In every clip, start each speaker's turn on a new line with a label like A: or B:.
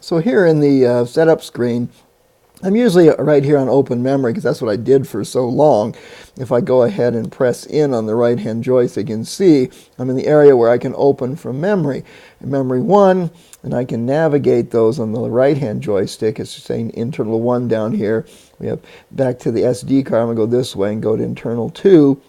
A: So here in the setup screen, I'm usually right here on open memory because that's what I did for so long. If I go ahead and press in on the right hand joystick, you can see I'm in the area where I can open from memory. Memory 1, and I can navigate those on the right hand joystick. It's saying internal 1 down here. We have back to the SD card. I'm going to go this way and go to internal 2.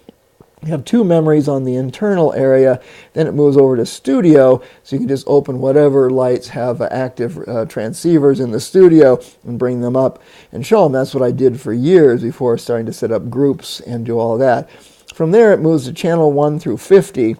A: You have 2 memories on the internal area, then it moves over to Studio, so you can just open whatever lights have active transceivers in the studio and bring them up and show them. That's what I did for years before starting to set up groups and do all that. From there it moves to channel 1 through 50.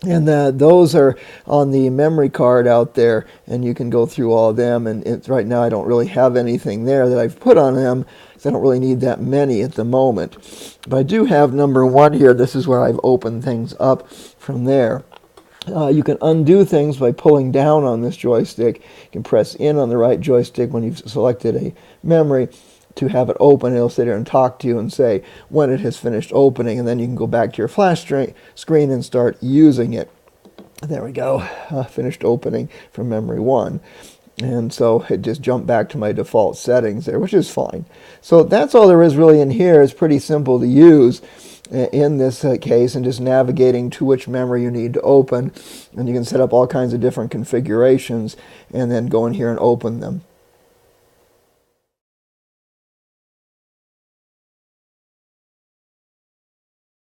A: And those are on the memory card out there, and you can go through all of them. And right now I don't really have anything there that I've put on them, because I don't really need that many at the moment. But I do have number 1 here. This is where I've opened things up from there. You can undo things by pulling down on this joystick. You can press in on the right joystick when you've selected a memory to have it open. It'll sit there and talk to you and say when it has finished opening, and then you can go back to your flash screen and start using it. There we go, finished opening from memory 1. And so it just jumped back to my default settings there, which is fine. So that's all there is really in here. It's pretty simple to use in this case, and just navigating to which memory you need to open. And you can set up all kinds of different configurations and then go in here and open them.